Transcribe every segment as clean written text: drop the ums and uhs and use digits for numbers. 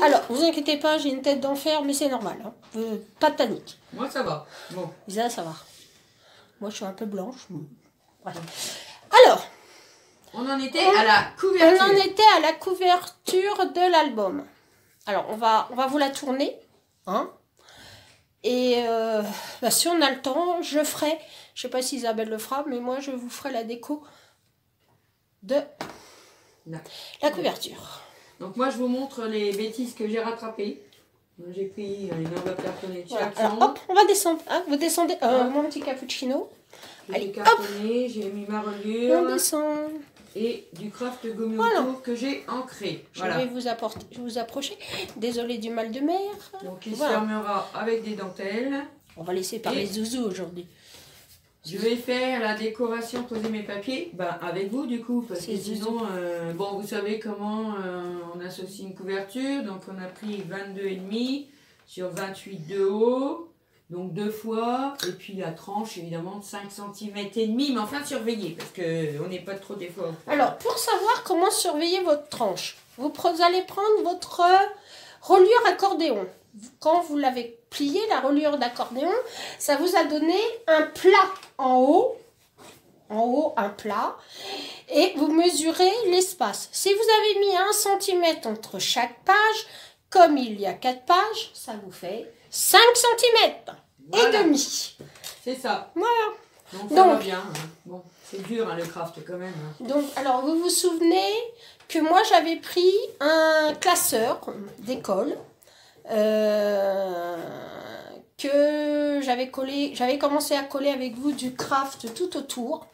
Alors, vous inquiétez pas, j'ai une tête d'enfer, mais c'est normal. Hein. Pas de panique. Moi, ça va. Bon. Isa, ça va. Moi, je suis un peu blanche. Ouais. Alors, on en était à la couverture. On en était à la couverture de l'album. Alors, on va vous la tourner. Hein. Et bah, si on a le temps, je ferai, je sais pas si Isabelle le fera, mais moi, je vous ferai la déco de la couverture. Donc moi, je vous montre les bêtises que j'ai rattrapées. J'ai pris une enveloppe cartonnée de voilà. Alors, hop, on va descendre. Hein, vous descendez mon petit cappuccino. Allez, cartonné, j'ai mis ma reliure. On descend. Et du craft gommé autour que j'ai ancré. Voilà. Je vais vous approcher. Désolée du mal de mer. Donc il se fermera avec des dentelles. On va laisser parler Zouzou aujourd'hui. Je vais faire la décoration, poser mes papiers, avec vous du coup, parce que sinon, bon, vous savez comment on associe une couverture, donc on a pris 22,5 sur 28 de haut, donc 2 fois, et puis la tranche évidemment de 5 cm et demi, mais enfin surveillez, parce qu'on n'est pas trop des fois. Alors, pour savoir comment surveiller votre tranche, vous allez prendre votre reliure accordéon. Quand vous l'avez plié, la reliure d'accordéon, ça vous a donné un plat en haut un plat, et vous mesurez l'espace. Si vous avez mis 1 cm entre chaque page, comme il y a 4 pages, ça vous fait 5 cm et demi. C'est ça. Voilà. Donc ça va bien. Hein. Bon, c'est dur le craft quand même. Hein. Donc, alors vous vous souvenez que moi j'avais pris un classeur d'école. Que j'avais commencé à coller avec vous du craft tout autour.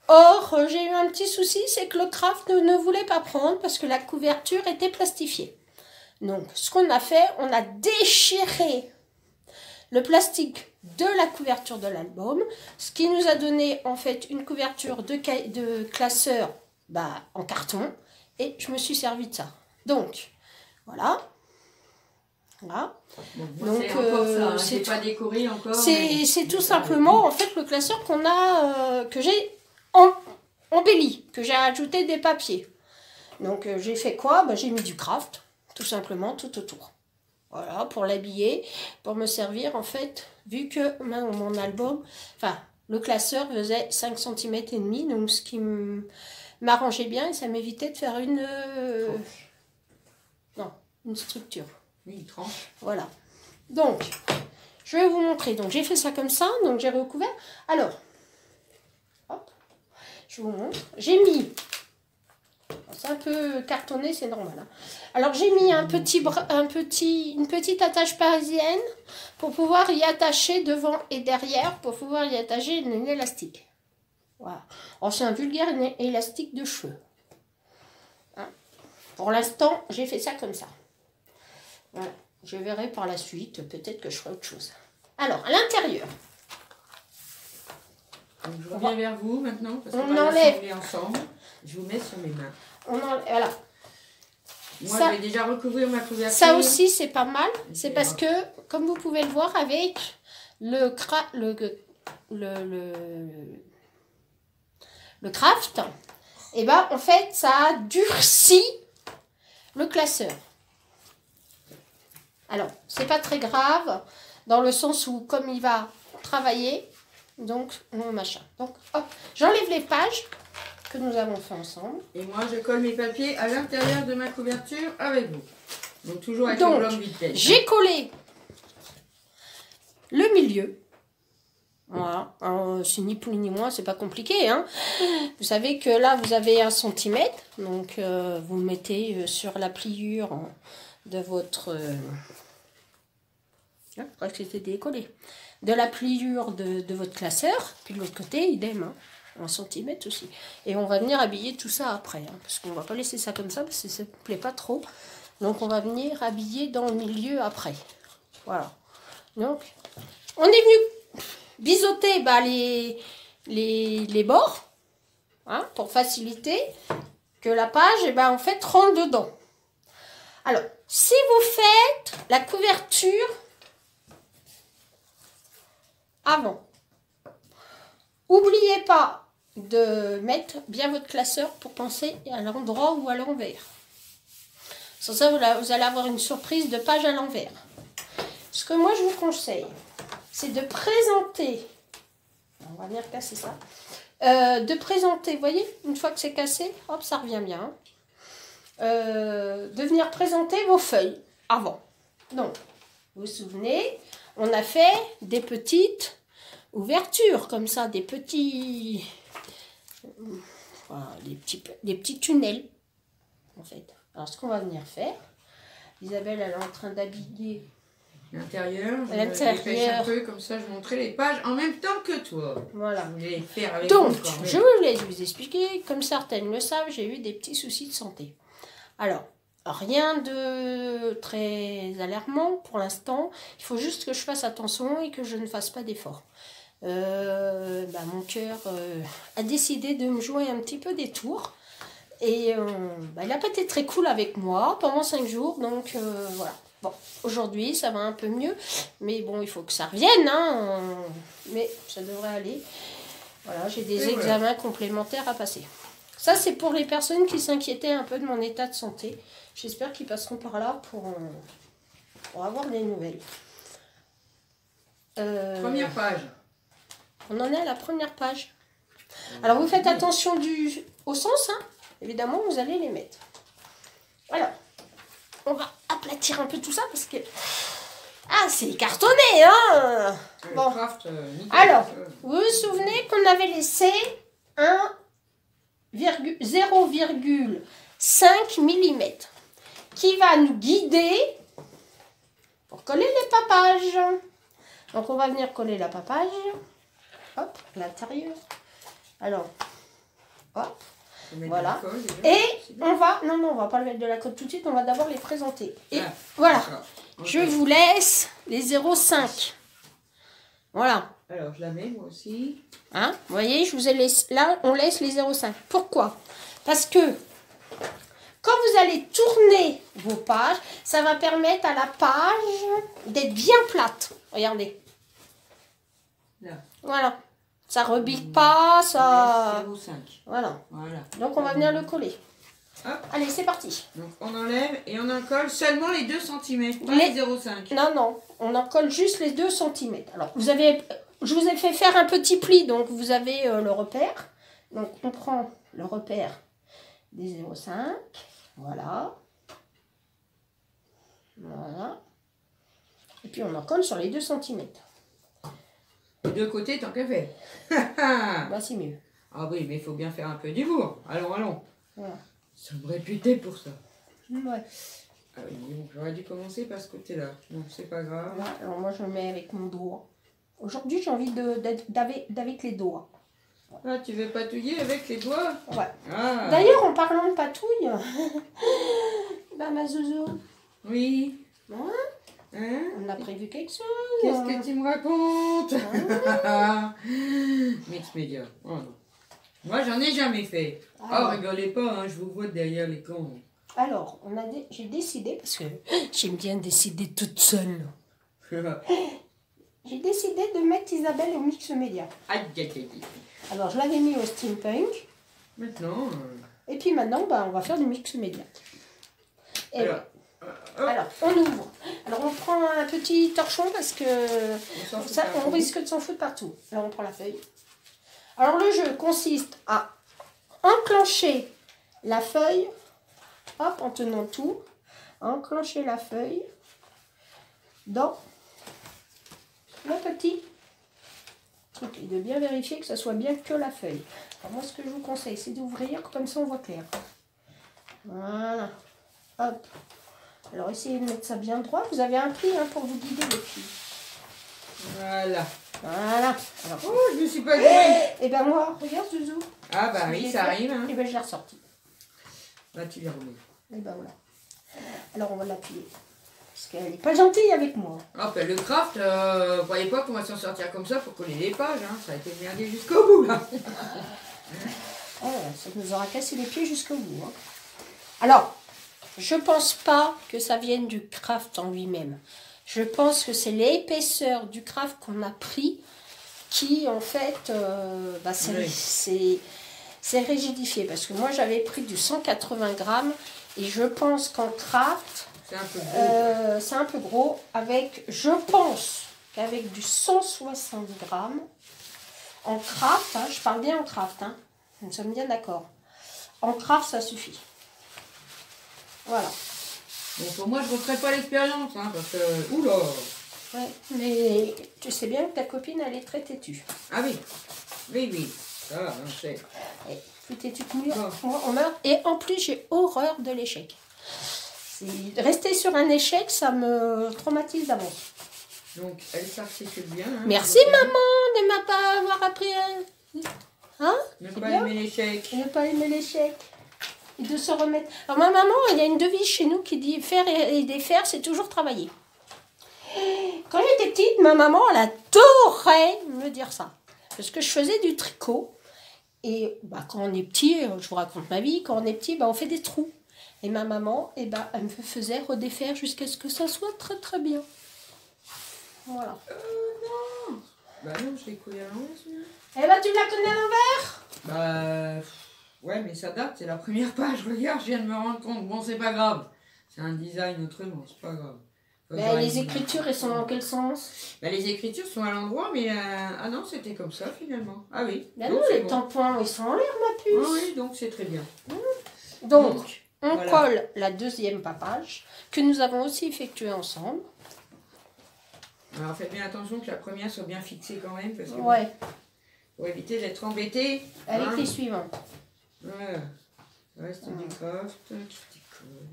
Or, j'ai eu un petit souci, c'est que le craft ne voulait pas prendre parce que la couverture était plastifiée. Donc, ce qu'on a fait, on a déchiré le plastique de la couverture de l'album, ce qui nous a donné en fait une couverture de classeur en carton, et je me suis servi de ça. Donc, voilà. Voilà. Bon, donc c'est pas décoré encore. C'est tout simplement en fait le classeur qu'on a que j'ai embelli, que j'ai ajouté des papiers. Donc j'ai fait quoi? J'ai mis du craft, tout simplement, tout autour. Voilà, pour l'habiller, pour me servir en fait, vu que mon album, le classeur faisait 5 cm et demi, donc ce qui m'arrangeait bien et ça m'évitait de faire une structure. Une tranche. Voilà. Donc, je vais vous montrer. Donc, j'ai fait ça comme ça. Donc, j'ai recouvert. Alors, hop, je vous montre. J'ai mis, c'est un peu cartonné, c'est normal. Hein. Alors, j'ai mis une petite attache parisienne pour pouvoir y attacher devant et derrière, pour pouvoir y attacher une élastique. Voilà. Alors, c'est un vulgaire élastique de cheveux. Hein. Pour l'instant, j'ai fait ça comme ça. Voilà. Je verrai par la suite, peut-être que je ferai autre chose. Alors, à l'intérieur. Je reviens vers vous maintenant, parce on qu'on va enlève l'assembler ensemble. Je vous mets sur mes mains. Voilà. Moi, je vais déjà recouvrir ma couverture. Ça aussi, c'est pas mal. C'est parce que, comme vous pouvez le voir, avec le craft, en fait, ça a durci le classeur. Alors, c'est pas très grave, dans le sens où, comme il va travailler, donc, machin. Donc, hop, j'enlève les pages que nous avons fait ensemble. Et moi, je colle mes papiers à l'intérieur de ma couverture avec vous. Donc, toujours avec le blanc vitesse. J'ai collé le milieu. Voilà. C'est ni plus ni moins, c'est pas compliqué. Hein. Vous savez que là, vous avez 1 cm. Donc, vous le mettez sur la pliure de votre... presque c'était décollé. De la pliure de votre classeur. Puis de l'autre côté, idem. Hein. 1 cm aussi. Et on va venir habiller tout ça après. Hein, parce qu'on va pas laisser ça comme ça, parce que ça ne plaît pas trop. Donc, on va venir habiller dans le milieu après. Voilà. Donc, on est venu biseauter les bords. Hein, pour faciliter que la page, en fait, rentre dedans. Alors, si vous faites la couverture avant, n'oubliez pas de mettre bien votre classeur pour penser à l'endroit ou à l'envers. Sans ça, vous allez avoir une surprise de page à l'envers. Ce que moi, je vous conseille, c'est de présenter... On va venir casser ça. De présenter, vous voyez, une fois que c'est cassé, hop, ça revient bien. De venir présenter vos feuilles avant. Donc, vous vous souvenez, on a fait des petites ouvertures, comme ça, des petits... Voilà, des petits tunnels, en fait. Alors, ce qu'on va venir faire, Isabelle, elle est en train d'habiller l'intérieur. Je dépêche un peu, comme ça, je montrais les pages en même temps que toi. Voilà. Je vais faire avec donc, je voulais vous expliquer, comme certaines le savent, j'ai eu des petits soucis de santé. Alors, rien de très alarmant pour l'instant. Il faut juste que je fasse attention et que je ne fasse pas d'efforts. Mon cœur a décidé de me jouer un petit peu des tours. Et il n'a pas été très cool avec moi pendant 5 jours. Donc voilà. Bon, aujourd'hui ça va un peu mieux. Mais bon, il faut que ça revienne. Hein, mais ça devrait aller. Voilà, j'ai des examens complémentaires à passer. Ça, c'est pour les personnes qui s'inquiétaient un peu de mon état de santé. J'espère qu'ils passeront par là pour avoir des nouvelles. Première page. On en est à la première page. Alors, vous faites attention au sens, hein. Évidemment, vous allez les mettre. Alors, on va aplatir un peu tout ça parce que... Ah, c'est cartonné, hein. Bon. Craft, alors, vous vous souvenez qu'on avait laissé 0,5 mm qui va nous guider pour coller les papages. Donc, on va venir coller la papage. Hop, à l'intérieur. Alors, hop, voilà. Et on va... Non, on va pas le mettre de la colle tout de suite. On va d'abord les présenter. Et voilà. Okay. Je vous laisse les 0,5. Voilà. Alors, je la mets moi aussi. Hein, vous voyez, je vous ai laissé... Là, on laisse les 0,5. Pourquoi? Parce que quand vous allez tourner vos pages, ça va permettre à la page d'être bien plate. Regardez. Là. Voilà. Ça rebique pas, ça... 0,5. Voilà. Donc, on va venir le coller. Hop. Allez, c'est parti. Donc, on enlève et on en colle seulement les 2 cm, pas les 0,5. Non, on en colle juste les 2 cm. Alors, je vous ai fait faire un petit pli, donc vous avez le repère. Donc, on prend le repère des 0,5. Voilà. Voilà. Et puis, on en colle sur les 2 cm. Les deux côtés, tant qu'à faire. Bah, c'est mieux. Ah oui, mais il faut bien faire un peu d'humour. Allons. Voilà. Ça me réputait pour ça. Ouais. Ah oui, bon, j'aurais dû commencer par ce côté-là. Donc, c'est pas grave. Voilà. Alors, moi, je le mets avec mon doigt. Aujourd'hui, j'ai envie d'avec les doigts. Ah, tu veux patouiller avec les doigts? Ouais. Ah. D'ailleurs, en parlant de patouille, ma zouzou. Oui. Hein? On a prévu quelque chose. Qu'est-ce que tu me racontes? Mix Media. Oh non. Moi, j'en ai jamais fait. Oh, rigolez pas, hein, je vous vois derrière l'écran. Alors, j'ai décidé, parce que j'aime bien décider toute seule. J'ai décidé de mettre Isabelle au Mix Media. Alors, je l'avais mis au steampunk. Maintenant. Et puis maintenant, on va faire du Mix Media. Alors, on ouvre. Alors, on prend un petit torchon parce que on risque de s'en foutre partout. Alors, on prend la feuille. Alors, le jeu consiste à enclencher la feuille, hop, en tenant tout, enclencher la feuille dans le petit truc et de bien vérifier que ça soit bien que la feuille. Alors, moi, ce que je vous conseille, c'est d'ouvrir, comme ça, on voit clair. Voilà. Hop. Alors, essayez de mettre ça bien droit. Vous avez un pli pour vous guider les filles. Voilà. Alors, oh, je me suis pas gourée. Et ben moi, regarde Zouzou. Ah bah oui, ça arrive. Hein. Et ben je l'ai ressorti. Là, tu l'as remis. Et ben voilà. Alors, on va l'appuyer. Parce qu'elle n'est pas gentille avec moi. Ah ben le craft, vous voyez pas qu'on va s'en sortir comme ça pour coller les pages. Hein. Ça a été merdé jusqu'au bout, là. Ça nous aura cassé les pieds jusqu'au bout. Hein. Alors... Je pense pas que ça vienne du craft en lui-même. Je pense que c'est l'épaisseur du craft qu'on a pris qui, en fait, c'est rigidifié. Parce que moi, j'avais pris du 180 grammes Et je pense qu'en craft, C'est un peu gros. c'est un peu gros. Avec, je pense qu'avec du 160 grammes, en craft, hein, je parle bien en craft, hein, nous sommes bien d'accord. En craft, ça suffit. Voilà. Bon, pour moi, je ne referai pas l'expérience, hein, parce que... Oula! Ouais, mais tu sais bien que ta copine, elle est très têtue. Ah oui, oui, oui, ça, on sait. Et plus têtue que mieux, Bon. on meurt. Et en plus, j'ai horreur de l'échec. Rester sur un échec, ça me traumatise d'avance. Donc, elle s'articule bien. Hein, Merci maman de ne pas avoir appris à... Hein? Ne C'est pas bien. aimer l'échec. Ne pas aimer l'échec. Et de se remettre. Alors ma maman, il y a une devise chez nous qui dit faire et défaire, c'est toujours travailler. Quand j'étais petite, ma maman, elle adorait me dire ça. Parce que je faisais du tricot. Et bah, quand on est petit, je vous raconte ma vie, quand on est petit, bah, on fait des trous. Et ma maman, eh ben, elle me faisait redéfaire jusqu'à ce que ça soit très très bien. Voilà. Non. Bah non, je l'ai couillé à l'envers, celui-là. Eh ben, tu la connais à l'envers? Bah... Ouais, mais ça date, c'est la première page. Regarde, je viens de me rendre compte. Bon, c'est pas grave. C'est un design autrement, c'est pas grave. Ben, les écritures, elles sont dans quel sens? Bah, les écritures sont à l'endroit, mais... Ah non, c'était comme ça, finalement. Ah oui. Ben donc non, c'est les bon. tampons, ils sont en l'air, ma Ah puce. oui, donc c'est très bien. Donc, on voilà. colle la deuxième papage, que nous avons aussi effectuée ensemble. Alors faites bien attention que la première soit bien fixée quand même, parce que Ouais, pour éviter d'être embêté. avec hein. les suivants. Voilà. Reste du craft, qui décolle.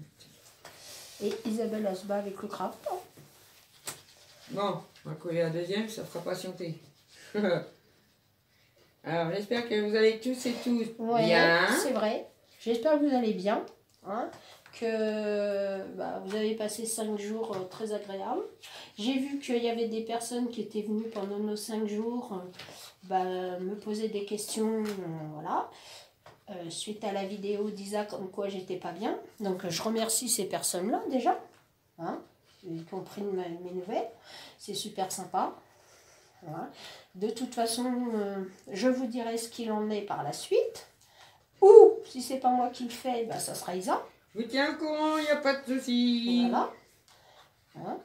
Et Isabelle, elle se bat avec le craft. Bon, on va coller la deuxième, ça fera patienter. Alors j'espère que vous allez tous et tous Ouais, bien. c'est vrai. J'espère que vous allez bien. Hein, que bah, vous avez passé 5 jours très agréables. J'ai vu qu'il y avait des personnes qui étaient venues pendant nos 5 jours me poser des questions. Voilà. Suite à la vidéo d'Isa comme quoi j'étais pas bien. Donc je remercie ces personnes-là déjà. Hein, y compris mes nouvelles. C'est super sympa. Voilà. De toute façon, je vous dirai ce qu'il en est par la suite. Ou, si c'est pas moi qui le fais, bah, ça sera Isa. Je vous tiens au courant, il n'y a pas de souci. Voilà. Hein.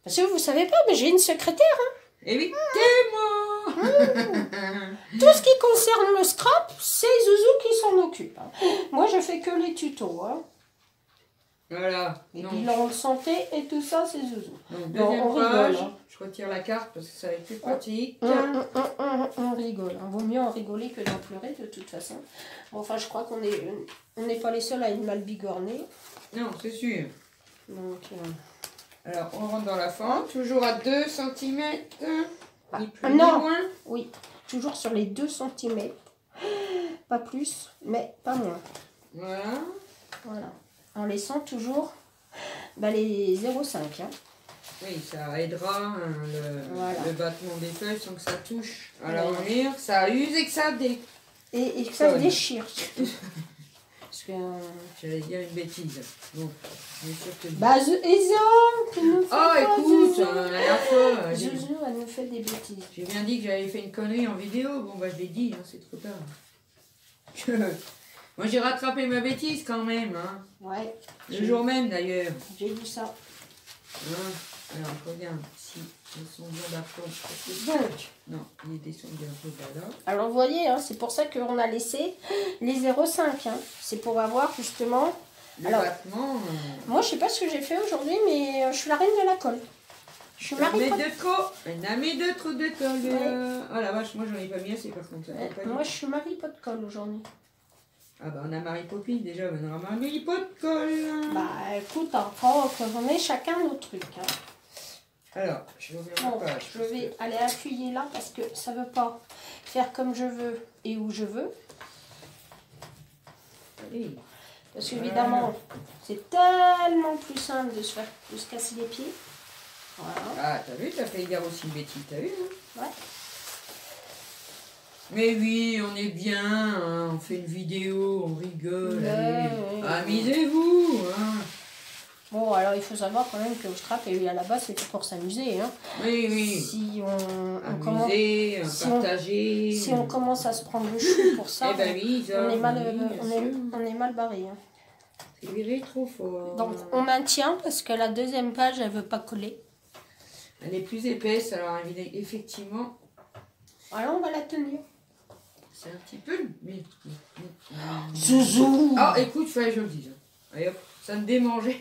Parce que vous savez pas, mais j'ai une secrétaire. Hein. Évitez-moi. Tout ce qui concerne le scrap, c'est Zouzou qui s'en occupe. Hein. Moi, je fais que les tutos. Hein. Voilà. Les Donc, bilans de santé et tout ça, c'est Zouzou. donc Non, deuxième on rigole, page, hein. je retire la carte parce que ça va être plus pratique. On rigole. Hein. Vaut mieux en rigoler que d'en pleurer, de toute façon. Bon, enfin, je crois qu'on n'est pas les seuls à être mal bigornés. Non, c'est sûr. Donc, Alors, on rentre dans la fente, toujours à 2 cm. Ni plus non. ni moins. oui, toujours sur les 2 cm. Pas plus, mais pas moins. Voilà. Voilà. En laissant toujours les 0,5. Hein. Oui, ça aidera Voilà. le battement des feuilles sans que ça touche à Voilà. l'armure. Ça use et que ça dé... Et que ça se Conne. déchire. Parce que... J'allais dire une bêtise. Bon, je vais sûr que... Bah, Isa, tu nous fais Oh, pas, écoute, Zouzou. la dernière fois, Zouzou, elle nous fait des bêtises. j'ai bien dit que j'avais fait une connerie en vidéo. Bon, bah, je l'ai dit, hein, c'est trop tard. Moi, j'ai rattrapé ma bêtise quand même. Hein. Ouais. Le jour même, d'ailleurs. J'ai vu ça. Hein. Alors, regarde, si ils sont bien d'accord. Donc, Non, ils descendent un peu par là. alors vous voyez, hein, c'est pour ça qu'on a laissé les 0,5. Hein. C'est pour avoir justement... Le Alors, battement... moi, je sais pas ce que j'ai fait aujourd'hui, mais je suis la reine de la colle. Je suis Marie Mais Pot- de quoi? On a mis deux trous de colle. Ouais. Oh la vache, moi j'en ai pas mis assez par contre. Ça Ouais, fait pas moi, bien. je suis Marie Pot de colle aujourd'hui. Ah bah on a Marie Poppy déjà, mais on a Marie Pot de colle. Bah, écoute, encore, on est chacun nos trucs. Hein. Alors, je vais ouvrir Bon, ma page. je vais aller appuyer là parce que ça veut pas faire comme je veux et où je veux. Allez. Parce qu'évidemment, c'est tellement plus simple de se casser les pieds. Voilà. Ah, t'as vu, t'as fait dire aussi une bêtise, t'as vu hein? Ouais. Mais oui, on est bien, hein, on fait une vidéo, on rigole, Ouais, allez. ouais, Amusez-vous hein. Bon, alors il faut savoir quand même que le scrap, à la base, c'était pour s'amuser. Hein. Oui, oui. Si on commence... Amuser, si on- partager. Si on commence à se prendre le chou pour ça, Eh ben oui, on est mal, oui, bien sûr. on est mal barré. Hein. C'est viré trop fort. Donc on maintient parce que la deuxième page, elle veut pas coller. Elle est plus épaisse, alors effectivement, Alors on va la tenir. c'est un petit peu... Mais... Zouzou. Ah, écoute, fallait que je le dise. Allez hop, ça me démangeait.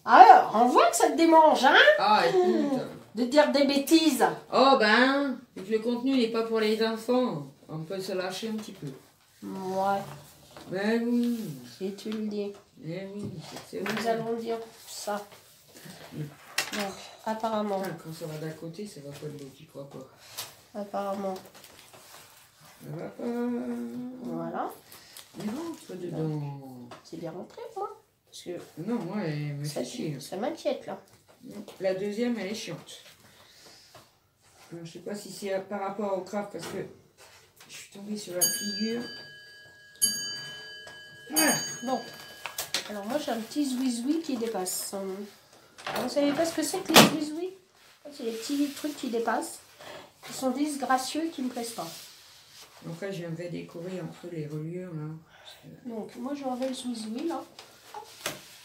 Alors, on voit que ça te démange, hein, Ah, écoute. de dire des bêtises. Oh ben, vu que le contenu n'est pas pour les enfants, on peut se lâcher un petit peu. Ouais, Ben oui. si tu le dis. Eh oui, c'est Nous vrai. allons dire ça. Donc, apparemment, Ah, quand ça va d'un côté, ça va pas de l'autre, tu crois pas. apparemment, Ça va pas. voilà. Mais rentre dedans. C'est bien rentré, moi. Parce que Non, moi, elle me fait chier. ça m'inquiète, là. La deuxième, elle est chiante. Je sais pas si c'est par rapport au craft, parce que je suis tombée sur la figure. Voilà. Bon. Alors, moi, j'ai un petit zouizoui qui dépasse. Alors, vous savez pas ce que c'est que les zouizouis? C'est les petits trucs qui dépassent. Qui sont disgracieux et qui me plaisent pas. Donc là, je viendrai décorer entre les reliures, là. Donc, moi, j'ai enlevé le zouizoui, là.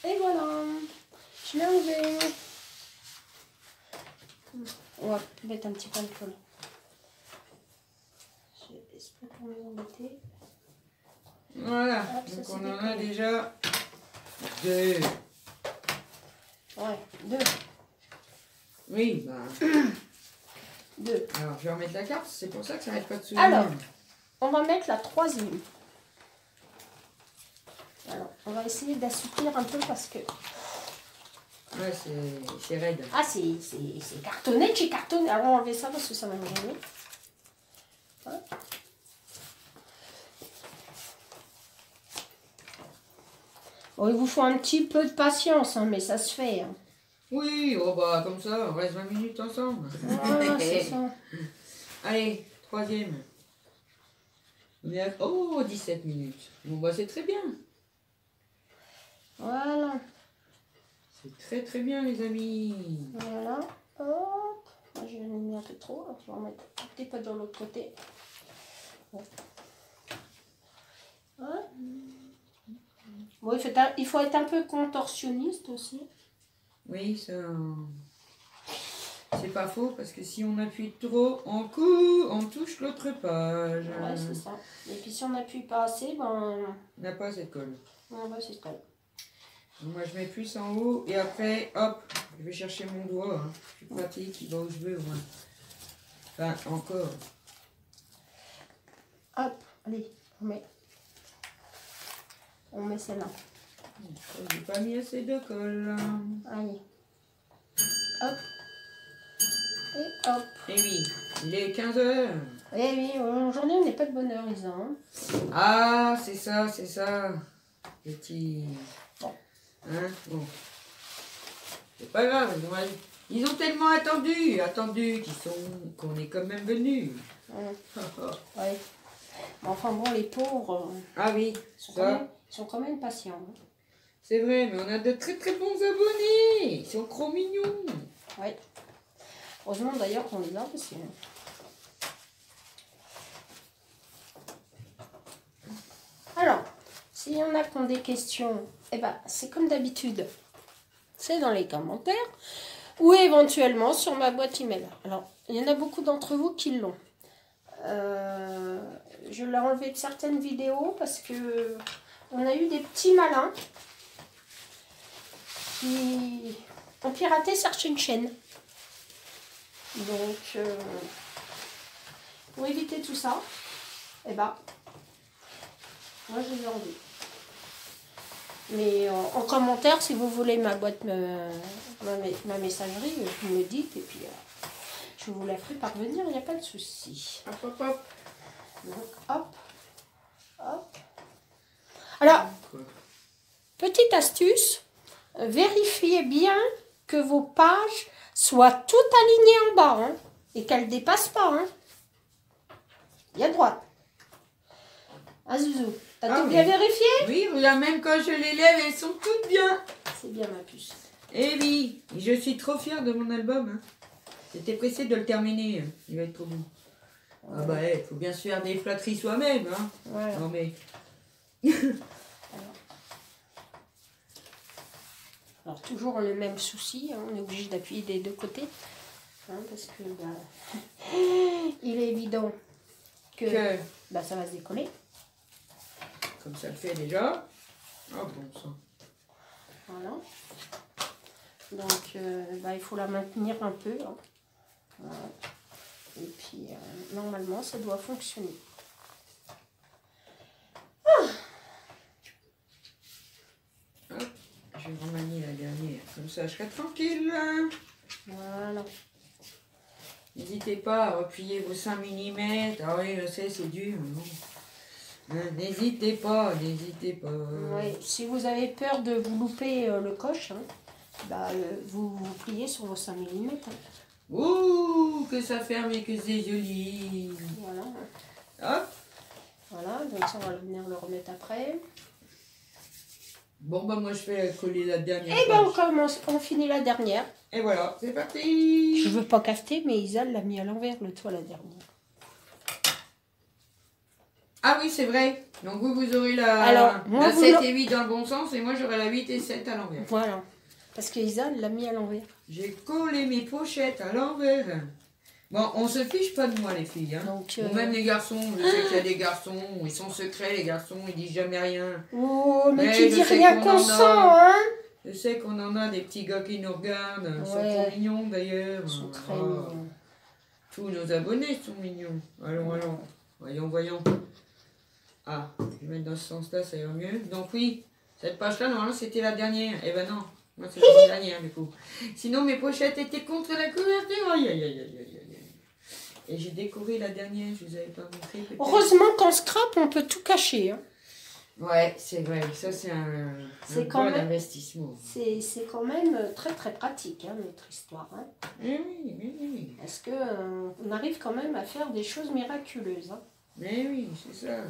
Et voilà. Je l'ai enlevé. On va mettre un petit peu de colle. J'espère qu'on va embêter. Voilà, Hop, ça, donc c'est on en a décollé. déjà 2. Ouais, 2. Oui, bah. 2. Alors, je vais remettre la carte, c'est pour ça que ça n'arrête pas de se Alors, on va mettre la troisième. Alors, on va essayer d'assouplir un peu parce que... Ouais, c'est raide. Ah, c'est cartonné, j'ai cartonné. Alors, on va enlever ça parce que ça va me gêner. Hein? Bon, il vous faut un petit peu de patience, hein, mais ça se fait. Hein. Oui, oh bah comme ça, on reste 20 minutes ensemble. Voilà, c'est ça. Allez, troisième. On est à... Oh, 17 minutes. Bon bah c'est très bien. Voilà. C'est très très bien les amis. Voilà. Hop. Moi, je l'ai mis un peu trop. Alors, je vais en mettre un petit peu de l'autre côté. Bon. Hein? Bon, il faut être un peu contorsionniste aussi. Oui, ça... C'est pas faux parce que si on appuie trop, on touche l'autre page. Ouais, c'est ça. Et puis si on n'appuie pas assez, ben... On n'a pas assez de colle. On va c'est ça. Moi je mets plus en haut et après, hop, je vais chercher mon doigt. Hein. Je suis pratique, il va où je veux. Ouais. Enfin, encore. Hop, allez, on met celle-là. J'ai pas mis assez de colle. Allez. Hop. Et hop. Et oui, il est 15 h. Eh oui, aujourd'hui on n'est pas de bonne heure, Isa. Hein. Ah, c'est ça, c'est ça. Petit... Bon. Hein, bon. C'est pas grave, ils ont tellement attendu qu'on est quand même venus. Ouais. Mais enfin bon, les pauvres, Ah oui, ils sont quand même patients. Hein. C'est vrai, mais on a de très très bons abonnés. Ils sont trop mignons. Ouais. Heureusement d'ailleurs qu'on les a parce que... Alors, s'il y en a qui ont des questions, eh ben, c'est comme d'habitude. C'est dans les commentaires ou éventuellement sur ma boîte email. Alors, il y en a beaucoup d'entre vous qui l'ont. Je l'ai enlevé de certaines vidéos parce que on a eu des petits malins qui ont piraté certaines chaînes. Donc, pour éviter tout ça, eh ben, moi je les ai enlevés. Mais en commentaire, si vous voulez ma boîte, ma messagerie, vous me dites et puis je vous la ferai parvenir, il n'y a pas de souci. Hop, hop, hop. Donc, hop, hop. Alors, petite astuce, vérifiez bien que vos pages soient toutes alignées en bas hein, et qu'elles ne dépassent pas. Hein. Il y a droite. Ah, Zouzou, t'as tout bien vérifié? Oui, là même quand je les lève, elles sont toutes bien. C'est bien ma puce. Eh oui, je suis trop fière de mon album. Hein. J'étais pressée de le terminer. Il va être trop bon. Ouais. Ah bah, il faut bien se faire des flatteries soi-même. Hein. Voilà. Non mais... Alors toujours le même souci, hein, on est obligé d'appuyer des deux côtés. Hein, parce que il est évident que ça va se décoller. Comme ça le fait déjà. Oh bon sang. Voilà. Donc il faut la maintenir un peu. Hein. Voilà. Et puis normalement ça doit fonctionner. Hop, je vais remanier la dernière. Comme ça je serai tranquille. Voilà. N'hésitez pas à replier vos 5 mm. Ah oui, je sais, c'est dur. N'hésitez pas, n'hésitez pas. Ouais, si vous avez peur de vous louper le coche, hein, vous pliez sur vos 5 mm. Hein. Ouh, que ça ferme et que c'est joli. Voilà. Hop. Voilà, donc ça on va venir le remettre après. Bon, bah moi je fais coller la dernière. Et on finit la dernière. Et voilà, c'est parti. Je veux pas cafeter, mais Isa l'a mis à l'envers le toit la dernière. Ah oui, c'est vrai. Donc vous aurez la 7 et 8 dans le bon sens et moi j'aurai la 8 et 7 à l'envers. Voilà. Parce que Isa l'a mis à l'envers. J'ai collé mes pochettes à l'envers. Bon, on se fiche pas de moi les filles. Hein. Donc, ou même les garçons. Je sais qu'il y a des garçons, ils sont secrets les garçons, ils disent jamais rien. Oh, mais tu dis rien qu'on sent, hein. Je sais qu'on en a des petits gars qui nous regardent. Ils sont trop mignons d'ailleurs. Ils sont très mignons. Tous nos abonnés sont mignons. Allons. Voyons. Ah, je vais mettre dans ce sens-là, ça ira mieux. Donc oui, cette page-là, normalement, c'était la dernière. Eh ben non, moi c'est la dernière du coup. Sinon, mes pochettes étaient contre la couverture. Aïe. Et j'ai décoré la dernière, je vous avais pas montré. Heureusement qu'en scrap, on peut tout cacher. Hein. Ouais, c'est vrai. Ça, c'est un bon investissement. C'est quand même très très pratique, hein, notre histoire. Hein. Oui. Parce que on arrive quand même à faire des choses miraculeuses. Hein. Mais oui, c'est ça.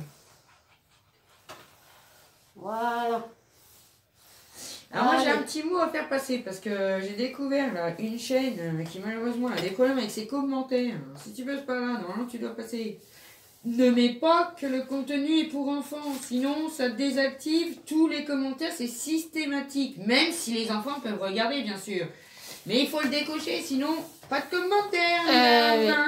Voilà. Alors moi j'ai un petit mot à faire passer parce que j'ai découvert là une chaîne qui malheureusement a des problèmes avec ses commentaires. Si tu passes par là, normalement tu dois passer. Ne mets pas que le contenu est pour enfants, sinon ça désactive tous les commentaires, c'est systématique. Même si les enfants peuvent regarder bien sûr. Mais il faut le décocher, sinon pas de commentaires.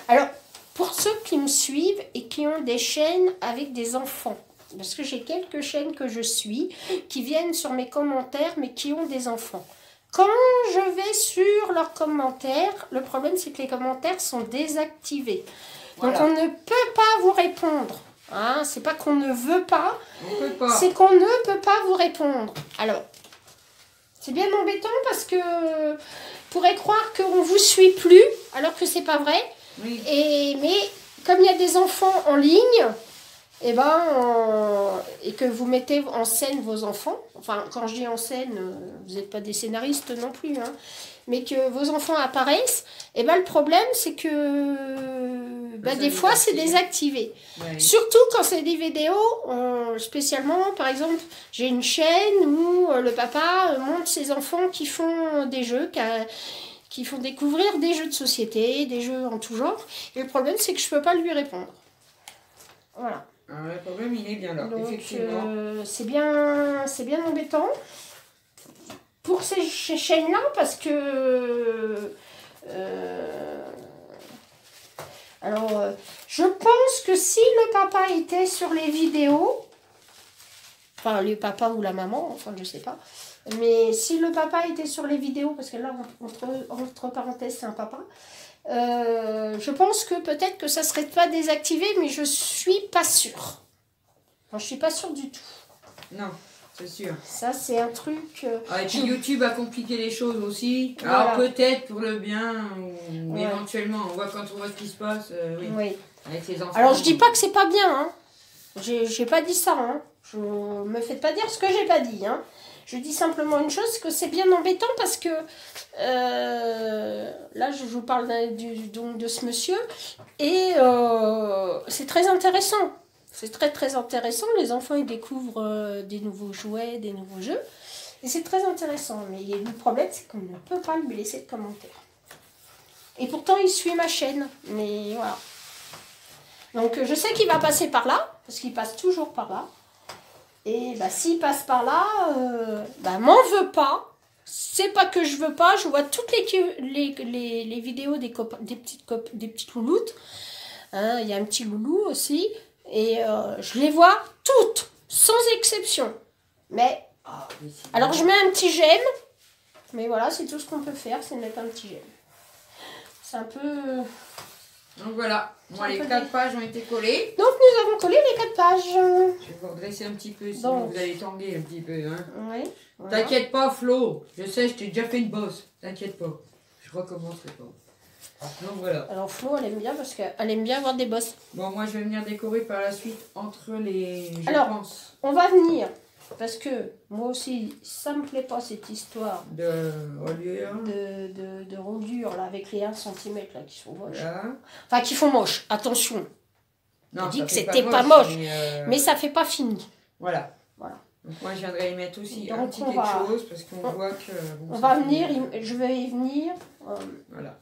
Alors pour ceux qui me suivent et qui ont des chaînes avec des enfants, parce que j'ai quelques chaînes que je suis qui viennent sur mes commentaires mais qui ont des enfants. Quand je vais sur leurs commentaires, le problème c'est que les commentaires sont désactivés. Voilà. Donc on ne peut pas vous répondre. Hein, c'est pas qu'on ne veut pas, c'est qu'on ne peut pas vous répondre. Alors, c'est bien embêtant parce que vous pourrez croire qu'on ne vous suit plus alors que c'est pas vrai. Oui. Mais comme il y a des enfants en ligne, et que vous mettez en scène vos enfants, enfin quand je dis en scène, vous n'êtes pas des scénaristes non plus, hein, mais que vos enfants apparaissent, le problème c'est que des fois c'est désactivé. Ouais. Surtout quand c'est des vidéos, spécialement par exemple, j'ai une chaîne où le papa montre ses enfants qui font des jeux, qui font découvrir des jeux de société, des jeux en tout genre, et le problème c'est que je ne peux pas lui répondre. Voilà. Alors, le problème, il est bien là, donc, effectivement. C'est bien embêtant pour ces chaînes-là parce que... je pense que si le papa était sur les vidéos, enfin, le papa ou la maman, enfin, je sais pas, mais si le papa était sur les vidéos, parce que là, entre parenthèses, c'est un papa, je pense que peut-être que ça serait pas désactivé, mais je suis pas sûre. Enfin, je suis pas sûre du tout. Non, c'est sûr. Ça, c'est un truc... et puis YouTube a compliqué les choses aussi. Voilà. Alors peut-être pour le bien, ou éventuellement, quand on voit ce qui se passe, oui. Avec ses enfants. Alors je dis pas que c'est pas bien, hein. J'ai pas dit ça, hein. Je me fais pas dire ce que j'ai pas dit, hein. Je dis simplement une chose, que c'est bien embêtant parce que là je vous parle donc de ce monsieur et c'est très intéressant. C'est très très intéressant. Les enfants ils découvrent des nouveaux jouets, des nouveaux jeux et c'est très intéressant. Mais le problème c'est qu'on ne peut pas lui laisser de commentaires. Et pourtant il suit ma chaîne, mais voilà. Donc je sais qu'il va passer par là parce qu'il passe toujours par là. Et s'il passe par là, m'en veux pas. C'est pas que je veux pas, je vois toutes les vidéos des petites louloutes. Hein, il y a un petit loulou aussi. Et je les vois toutes, sans exception. Mais, alors je mets un petit j'aime. Mais voilà, c'est tout ce qu'on peut faire, c'est mettre un petit j'aime. C'est un peu... Donc voilà, moi les 4 pages ont été collées. Donc nous avons collé les 4 pages. Je vais vous redresser un petit peu, sinon Donc, vous allez tanguer un petit peu. Hein. Oui. Voilà. T'inquiète pas Flo, je sais, je t'ai déjà fait une bosse. T'inquiète pas, je recommencerai pas. Donc voilà. Alors Flo, elle aime bien parce qu'elle aime bien avoir des bosses. Bon, moi je vais venir décorer par la suite entre les... Alors, pense. On va venir, parce que moi aussi, ça me plaît pas cette histoire De reliure. de rondure là, avec les 1 cm là, qui sont moches. Voilà. Enfin, qui font moche, attention. Non, On dit ça que fait c'était pas moche, mais ça fait pas fini. Voilà. Voilà. Donc moi je viendrai y mettre aussi Donc, un petit on quelque va- chose parce qu'on voit que... bon, On ça va fait- venir, je vais y venir Voilà.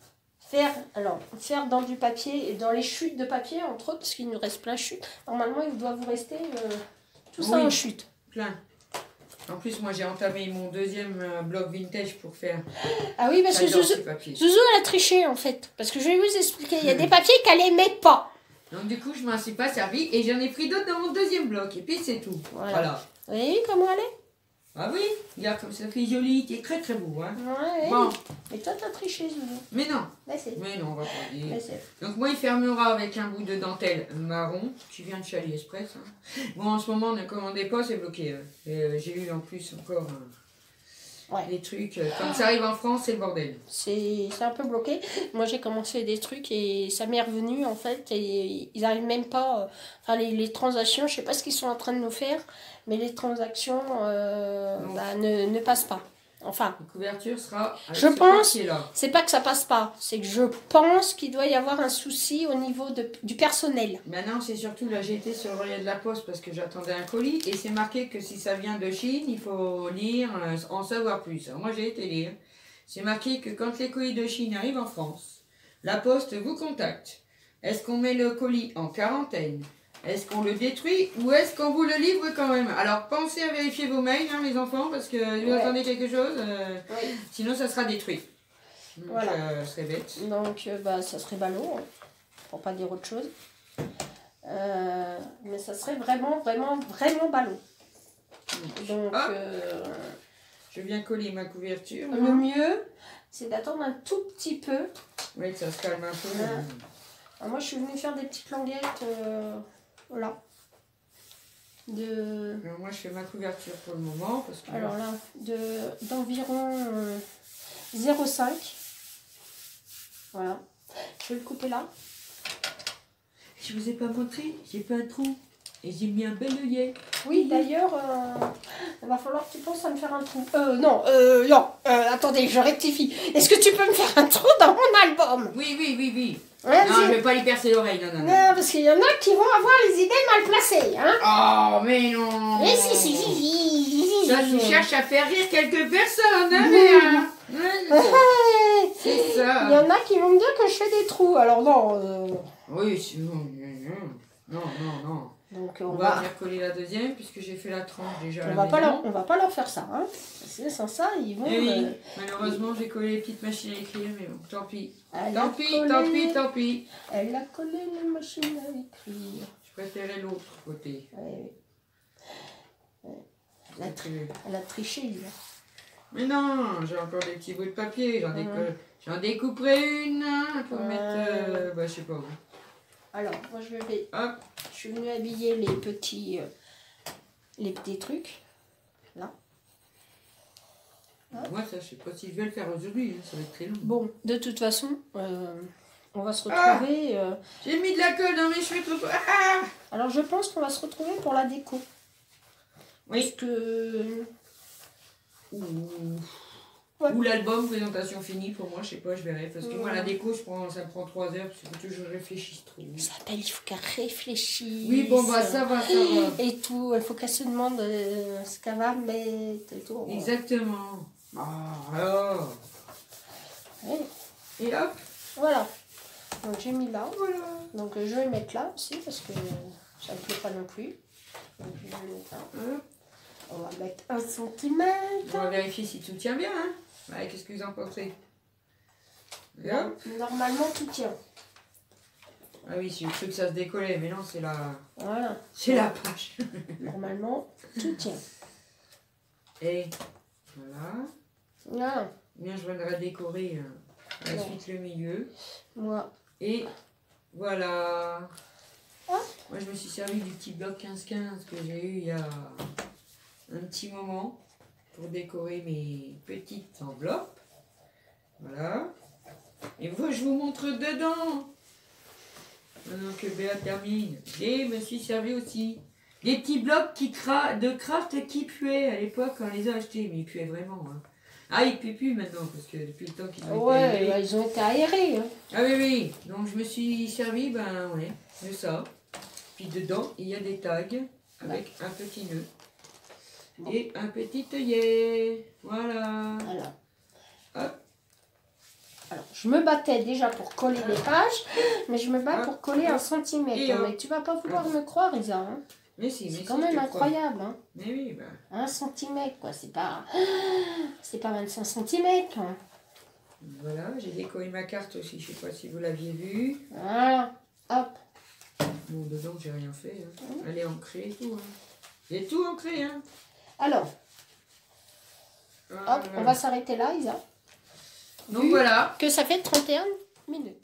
faire dans du papier et dans les chutes de papier, entre autres, parce qu'il nous reste plein de chutes. Normalement, il doit vous rester tout ça en chute. Plein. En plus, moi j'ai entamé mon deuxième bloc vintage pour faire... Ah oui, parce que J'adore Zouzou, ces papiers. Zouzou, elle a triché en fait. Parce que je vais vous expliquer, il y a des papiers qu'elle aimait pas. Donc du coup, je m'en suis pas servi et j'en ai pris d'autres dans mon deuxième bloc. Et puis c'est tout. Voilà. Vous voyez comment elle est? Ah oui, regarde comme ça fait joli. T'es très très beau. Hein. Ouais, Bon. Mais toi, t'as triché, Zouzou. Mais non. Là, c'est. Mais non, on va pas dire. Là, c'est. Donc moi, il fermera avec un bout de dentelle marron qui vient de chez AliExpress. Hein. Bon, en ce moment, on ne commandait pas, c'est bloqué. Hein. Et j'ai eu en plus encore des trucs. Comme ça arrive en France, c'est le bordel. C'est un peu bloqué. Moi, j'ai commencé des trucs et ça m'est revenu en fait. Et ils n'arrivent même pas. Enfin, les transactions, je sais pas ce qu'ils sont en train de nous faire, mais les transactions ne passent pas. Enfin, La couverture sera avec je ce pense, papier-là. c'est pas que ça passe pas, c'est que je pense qu'il doit y avoir un souci au niveau du personnel. Maintenant, c'est surtout là, j'ai été sur le relais de la poste parce que j'attendais un colis et c'est marqué que si ça vient de Chine, il faut lire, en savoir plus. Alors moi, j'ai été lire. C'est marqué que quand les colis de Chine arrivent en France, la poste vous contacte. Est-ce qu'on met le colis en quarantaine? Est-ce qu'on le détruit ou est-ce qu'on vous le livre quand même? Alors pensez à vérifier vos mails, hein, les enfants, parce que vous attendez quelque chose, sinon ça sera détruit. Donc, Voilà. ce serait bête. Donc, ça serait ballot, hein, pour pas dire autre chose. Mais ça serait vraiment ballot. Donc, je viens coller ma couverture. le mieux, c'est d'attendre un tout petit peu. Oui, que ça se calme un peu. Alors, moi, je suis venue faire des petites languettes, voilà. Alors, moi, je fais ma couverture pour le moment. Parce que Alors là, d'environ 0,5. Voilà. Je vais le couper là. Je vous ai pas montré, j'ai fait un trou. Et j'ai mis un bel œillet. Oui, d'ailleurs, il va falloir que tu penses à me faire un trou. Non, attendez, je rectifie. Est-ce que tu peux me faire un trou dans mon album? Oui. Ouais, non, je vais pas lui percer l'oreille, non. Non, parce qu'il y en a qui vont avoir les idées mal placées, hein. Oh, mais non. Mais si. Ça, tu cherches à faire rire quelques personnes, hein, c'est ça. Il y en a qui vont me dire que je fais des trous, alors non. Oui, sinon, non. Donc on va venir coller la deuxième, puisque j'ai fait la tranche déjà. On va pas leur faire ça, hein. Sans ça, ils vont... Oui, malheureusement, j'ai collé les petites machines à écrire, mais bon, tant pis. Tant pis. Elle a collé les machines à écrire. Je préférais l'autre côté. Ouais. Elle a triché, lui. Mais non, j'ai encore des petits bouts de papier. J'en découperai une pour mettre... je sais pas où. Alors, moi, Hop. je suis venue habiller les petits trucs. Là. Moi, ça, je sais pas si je vais le faire aujourd'hui. Hein, ça va être très long. Bon, de toute façon, on va se retrouver... J'ai mis de la colle dans mes cheveux trop... Alors, je pense qu'on va se retrouver pour la déco. Oui. Parce que... Ou l'album présentation finie, pour moi, je sais pas, je verrai. Parce que moi, la déco, ça me prend 3 heures, parce qu'il faut que je réfléchisse trop. Ça s'appelle, il faut qu'elle réfléchisse. Oui, bon, ça va. Et tout, il faut qu'elle se demande ce qu'elle va mettre et tout. Exactement. Alors. Ouais. Et hop. Voilà. Donc j'ai mis là. Voilà. Donc je vais mettre là aussi, parce que ça ne plaît pas non plus. Donc je vais mettre là. Hop. On va mettre 1 centimètre. On va vérifier si tout tient bien. Hein. Ouais, qu'est-ce que vous en pensez? Normalement, tout tient. Ah oui, j'ai cru que ça se décollait, mais non, c'est la... Voilà. C'est la poche. Normalement, tout tient. Et voilà. Voilà. Bien, je viendrai décorer ensuite le milieu. Moi. Et voilà. Ah. Moi, je me suis servi du petit bloc 15-15 que j'ai eu il y a un petit moment pour décorer mes petites enveloppes. Voilà. Et moi, je vous montre dedans. Maintenant que Béa termine, je me suis servi aussi des petits blocs de craft qui puaient à l'époque quand on les a achetés, mais ils puaient vraiment. Hein. Ah, ils puent plus maintenant parce que depuis le temps qu'ils ont été aérés. Bah, ils ont été aérés. Hein. Ah oui, oui. Donc je me suis servi, de ça. Puis dedans, il y a des tags avec un petit nœud et un petit œillet. Voilà. Voilà. Hop. Alors, je me battais déjà pour coller les pages, mais je me bats pour coller 1 centimètre. Et mais tu vas pas vouloir me croire, Isa. Hein. Mais si, mais c'est quand même incroyable. Hein. Mais oui, 1 centimètre, quoi. C'est pas 25 centimètres. Hein. Voilà, j'ai décoré ma carte aussi, je sais pas si vous l'aviez vue. Voilà. Hop. Bon, dedans, j'ai rien fait. Hein. Elle est ancrée et tout. Hein. J'ai tout ancré, hein. Alors, voilà. hop, on va s'arrêter là, Isa. Donc voilà. Que ça fait 31 minutes.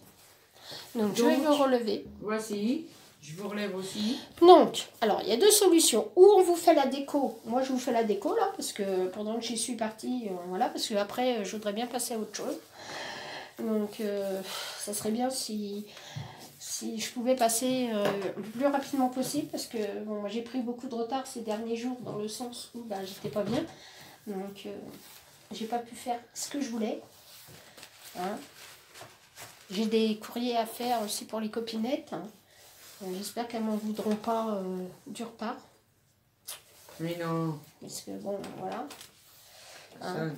Donc je vais le relever. Voici. Je vous relève aussi. Donc, alors, il y a 2 solutions. Ou on vous fait la déco. Moi, je vous fais la déco, là, parce que pendant que j'y suis partie, voilà, parce que après, je voudrais bien passer à autre chose. Donc, ça serait bien si je pouvais passer le plus rapidement possible, parce que, bon, moi, j'ai pris beaucoup de retard ces derniers jours, dans le sens où, ben, j'étais pas bien. Donc, j'ai pas pu faire ce que je voulais. Hein. J'ai des courriers à faire aussi pour les copinettes. Hein. J'espère qu'elles m'en voudront pas du retard. Mais non. Parce que bon, voilà. Hein.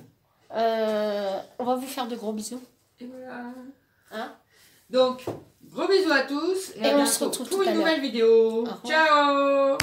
On va vous faire de gros bisous. Et voilà. Hein? Donc, gros bisous à tous. Et on se retrouve pour tout à une l'heure. nouvelle vidéo. Ciao!